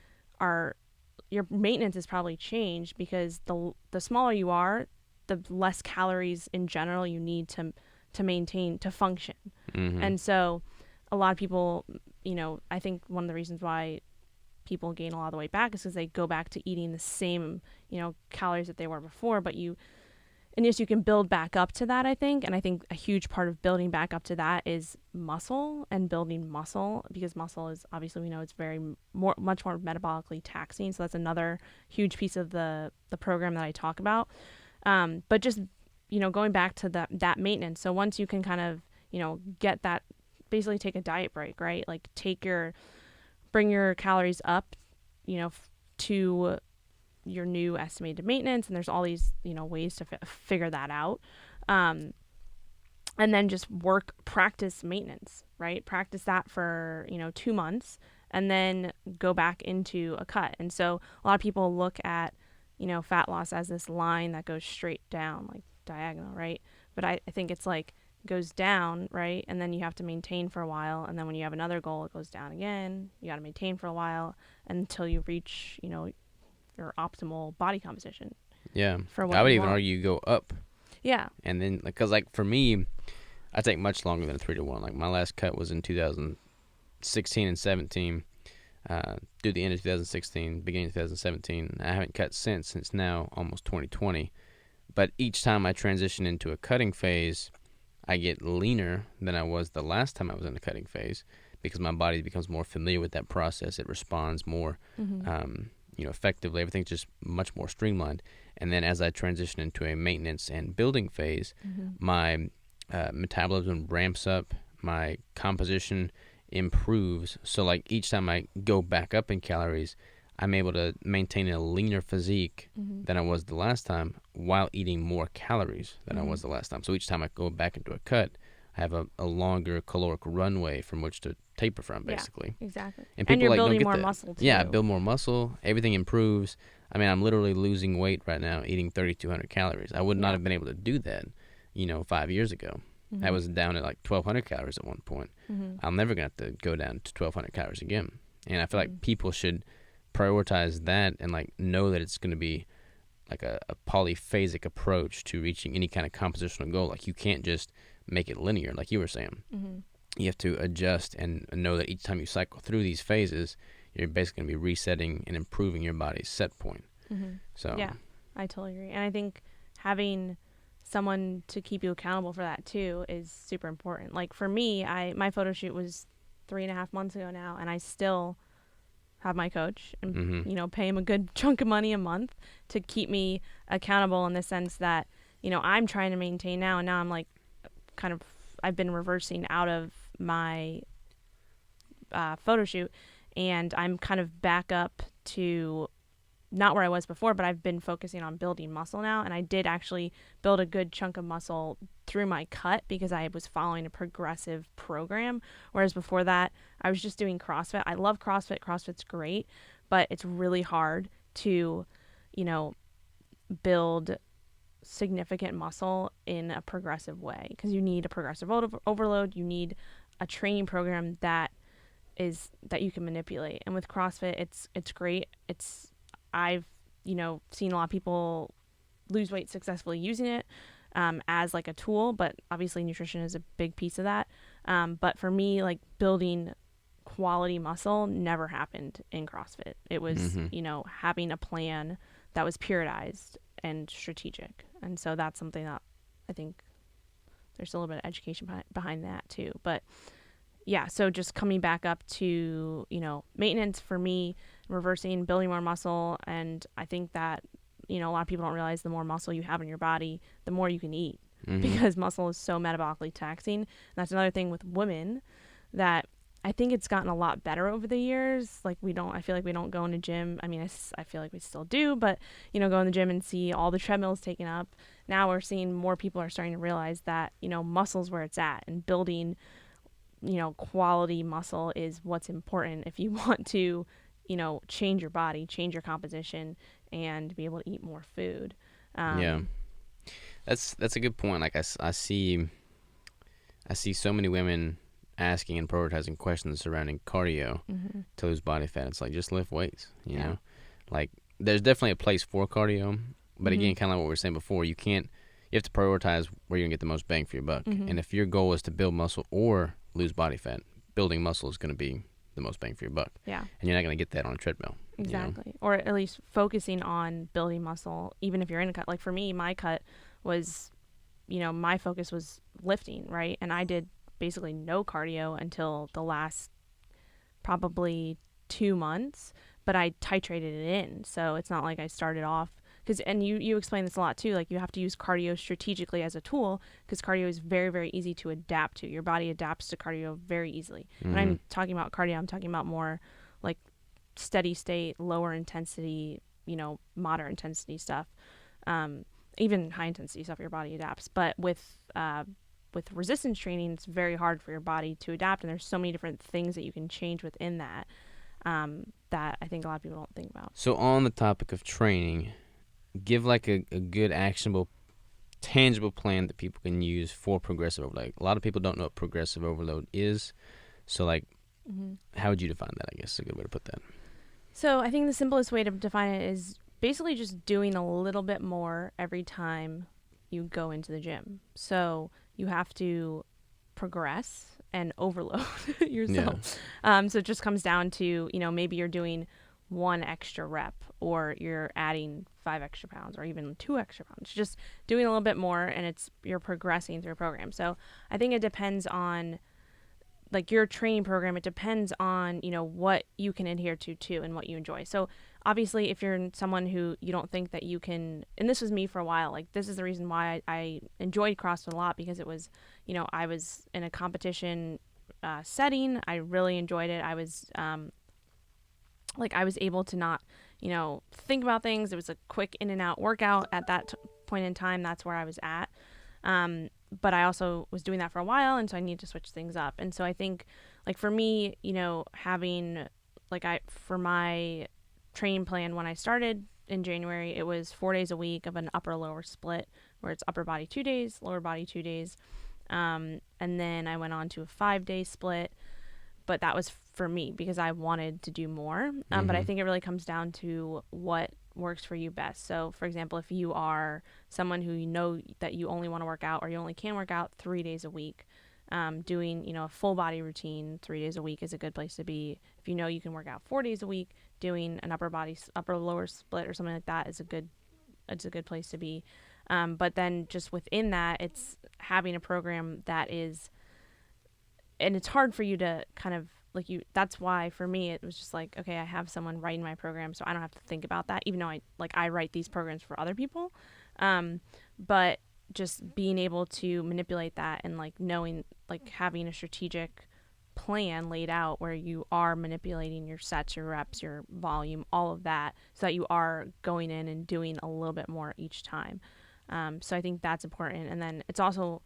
your maintenance is probably changed, because the smaller you are, the less calories in general you need to maintain, to function. And so a lot of people, I think one of the reasons why people gain a lot of the weight back is because they go back to eating the same, calories that they were before. But you can build back up to that, I think. And I think a huge part of building back up to that is muscle, and building muscle, because muscle is, obviously we know it's much more metabolically taxing. So that's another huge piece of the program that I talk about. But just, going back to that maintenance. So once you can kind of, get that, basically take a diet break, right? Like bring your calories up, to your new estimated maintenance. And there's all these, ways to figure that out. And then just practice maintenance, right? Practice that for, 2 months, and then go back into a cut. And so a lot of people look at, fat loss as this line that goes straight down, like diagonal, right? But I think it's like goes down, right? And then you have to maintain for a while. And then when you have another goal, it goes down again. You got to maintain for a while until you reach, your optimal body composition. Yeah. For what I would you even want. argue go up. Yeah. And then, because like for me, I take much longer than a 3-to-1. Like my last cut was in 2016 and 17. Through the end of 2016, beginning of 2017. I haven't cut since now, almost 2020. But each time I transition into a cutting phase, I get leaner than I was the last time I was in the cutting phase, because my body becomes more familiar with that process. It responds more, effectively. Everything's just much more streamlined. And then as I transition into a maintenance and building phase, my metabolism ramps up. My composition improves. So like each time I go back up in calories, I'm able to maintain a leaner physique than I was the last time while eating more calories than I was the last time. So each time I go back into a cut, I have a longer caloric runway from which to taper from, basically. Yeah, exactly. And people you're like don't building get more that. muscle too. Yeah, I build more muscle. Everything improves. I mean, I'm literally losing weight right now, eating 3,200 calories. I would not have been able to do that, 5 years ago. I was down at like 1,200 calories at one point. I'm never gonna have to go down to 1,200 calories again. And I feel like people should prioritize that and like know that it's gonna be like a polyphasic approach to reaching any kind of compositional goal. Like you can't just make it linear, like you were saying. You have to adjust and know that each time you cycle through these phases, you're basically going to be resetting and improving your body's set point. So yeah, I totally agree. And I think having someone to keep you accountable for that too is super important. Like for me, my photo shoot was 3.5 months ago now, and I still have my coach and pay him a good chunk of money a month to keep me accountable, in the sense that I'm trying to maintain now, and now I'm like I've been reversing out of my photo shoot, and I'm kind of back up to not where I was before, but I've been focusing on building muscle now. And I did actually build a good chunk of muscle through my cut because I was following a progressive program. Whereas before that, I was just doing CrossFit. I love CrossFit. CrossFit's great, but it's really hard to, build significant muscle in a progressive way, because you need a progressive overload. You need a training program that you can manipulate. And with CrossFit, it's great. I've seen a lot of people lose weight successfully using it as like a tool, but obviously nutrition is a big piece of that. But for me, like building quality muscle never happened in CrossFit. It was having a plan that was periodized and strategic. And so that's something that I think there's a little bit of education behind that too. But yeah, so just coming back up to, maintenance for me, reversing, building more muscle. And I think that, a lot of people don't realize the more muscle you have in your body, the more you can eat, because muscle is so metabolically taxing. And that's another thing with women that I think it's gotten a lot better over the years. Like I feel like we don't go in the gym. I mean, I feel like we still do, but, go in the gym and see all the treadmills taken up. Now we're seeing more people are starting to realize that, muscle's where it's at, and building, quality muscle is what's important if you want to, change your body, change your composition, and be able to eat more food. Yeah, that's a good point. Like I see so many women asking and prioritizing questions surrounding cardio to lose body fat. It's like, just lift weights, you know? Like, there's definitely a place for cardio, but again, kind of like what we were saying before, you have to prioritize where you're going to get the most bang for your buck. And if your goal is to build muscle or lose body fat, building muscle is going to be the most bang for your buck. Yeah. And you're not going to get that on a treadmill. Exactly. Or at least focusing on building muscle, even if you're in a cut. Like for me, my cut was, my focus was lifting, right? And I did basically no cardio until the last probably 2 months, but I titrated it in. So it's not like I started off, and you explain this a lot too, like you have to use cardio strategically as a tool, because cardio is very, very easy to adapt to. Your body adapts to cardio very easily. When I'm talking about cardio, I'm talking about more like steady state, lower intensity, moderate intensity stuff. Even high intensity stuff, your body adapts. But with resistance training, it's very hard for your body to adapt, and there's so many different things that you can change within that that I think a lot of people don't think about. So on the topic of training, give like a good, actionable, tangible plan that people can use for progressive overload. A lot of people don't know what progressive overload is. So like, how would you define that? I guess is a good way to put that. So I think the simplest way to define it is basically just doing a little bit more every time you go into the gym. So you have to progress and overload yourself. Yeah. So it just comes down to, maybe you're doing 1 extra rep, or you're adding 5 extra pounds, or even 2 extra pounds. Just doing a little bit more, and you're progressing through a program. So I think it depends on like your training program. It depends on, what you can adhere to too, and what you enjoy. So obviously, if you're someone who you don't think that you can, and this was me for a while, like this is the reason why I enjoyed CrossFit a lot, because it was, I was in a competition setting. I really enjoyed it. I was I was able to not, think about things. It was a quick in and out workout at that point in time. That's where I was at. But I also was doing that for a while, and so I need to switch things up. And so I think, for me, having for my training plan when I started in January, it was 4 days a week of an upper lower split, where it's upper body 2 days, lower body 2 days. And then I went on to a 5-day split, but that was for me because I wanted to do more. But I think it really comes down to what works for you best. So, for example, if you are someone who that you only want to work out, or you only can work out 3 days a week, doing, a full body routine 3 days a week is a good place to be. If you can work out 4 days a week, doing an upper lower split or something like that is a good place to be. But then just within that, it's having a program that is, and it's hard for you to kind of that's why for me it was just okay, I have someone writing my program, so I don't have to think about that, even though I write these programs for other people. But just being able to manipulate that and knowing, having a strategic plan laid out where you are manipulating your sets, your reps, your volume, all of that, so that you are going in and doing a little bit more each time. So I think that's important. And then there's also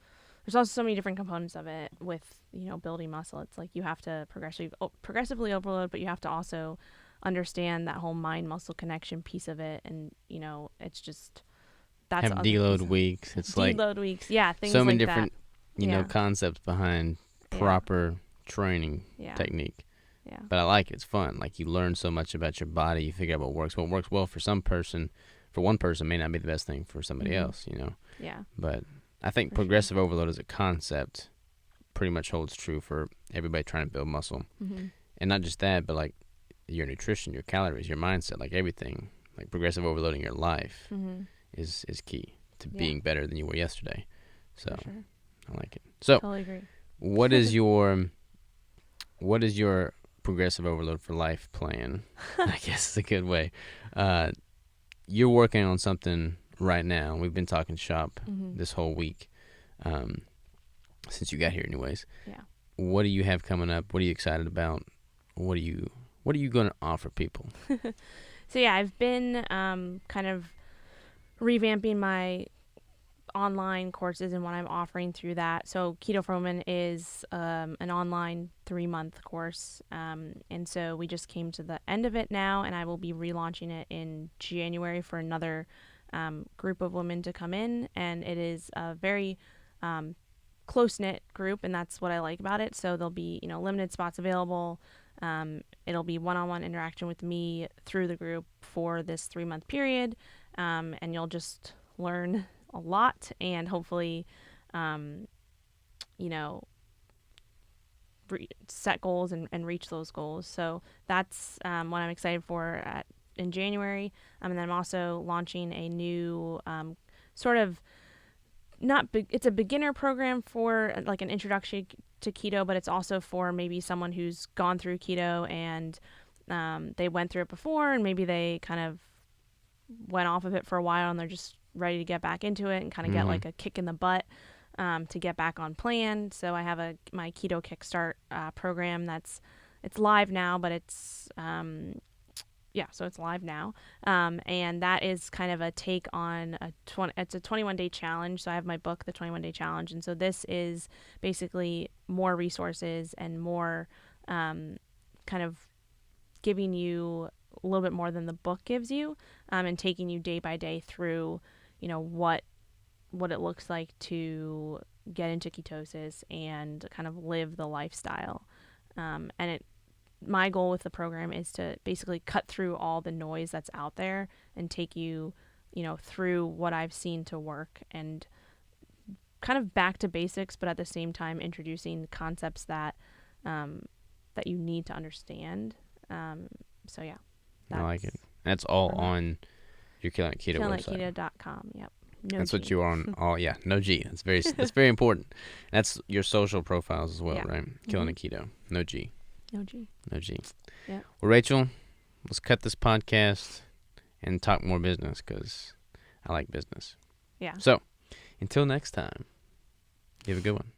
so many different components of it with, building muscle. It's you have to progressively overload, but you have to also understand that whole mind muscle connection piece of it. And, it's just, that's have deload weeks. It's deload weeks. Yeah. Things so many like different, that. Concepts behind proper training technique. Yeah. But I like it. It's fun. You learn so much about your body. You figure out what works. What works well for one person may not be the best thing for somebody else, Yeah. But I think progressive overload as a concept pretty much holds true for everybody trying to build muscle. And not just that, but your nutrition, your calories, your mindset, everything, progressive overloading your life is key to being better than you were yesterday. So I like it. So totally agree. what is your progressive overload for life plan? I guess is a good way. You're working on something right now. We've been talking shop this whole week, since you got here anyways. Yeah. What do you have coming up? What are you excited about? What are you going to offer people? So yeah, I've been kind of revamping my online courses and what I'm offering through that. So Keto for Women is an online 3-month course. And so we just came to the end of it now, and I will be relaunching it in January for another group of women to come in. And it is a very close-knit group, and that's what I like about it. So there'll be, limited spots available. It'll be one-on-one interaction with me through the group for this 3-month period. And you'll just learn a lot and hopefully, set goals and reach those goals. So that's what I'm excited for in January. And then I'm also launching a new it's a beginner program for an introduction to keto, but it's also for maybe someone who's gone through keto and they went through it before, and maybe they kind of went off of it for a while and they're just ready to get back into it and kind of get a kick in the butt to get back on plan. So I have my Keto Kickstart program it's live now, but it's so it's live now. And that is kind of a take on it's a 21-day challenge. So I have my book, The 21-Day Challenge. And so this is basically more resources and more kind of giving you a little bit more than the book gives you, and taking you day by day through, what it looks like to get into ketosis and kind of live the lifestyle. My goal with the program is to basically cut through all the noise that's out there and take you, through what I've seen to work and kind of back to basics, but at the same time introducing concepts that you need to understand. So yeah. I like it. That's all on your Killing It Keto website. KillingItKeto.com. Yep. That's what you are on. No G. That's very important. That's your social profiles as well, right? Killing It Keto. No G. No G. No G. Yeah. Well, Rachel, let's cut this podcast and talk more business, because I like business. Yeah. So, until next time, you have a good one.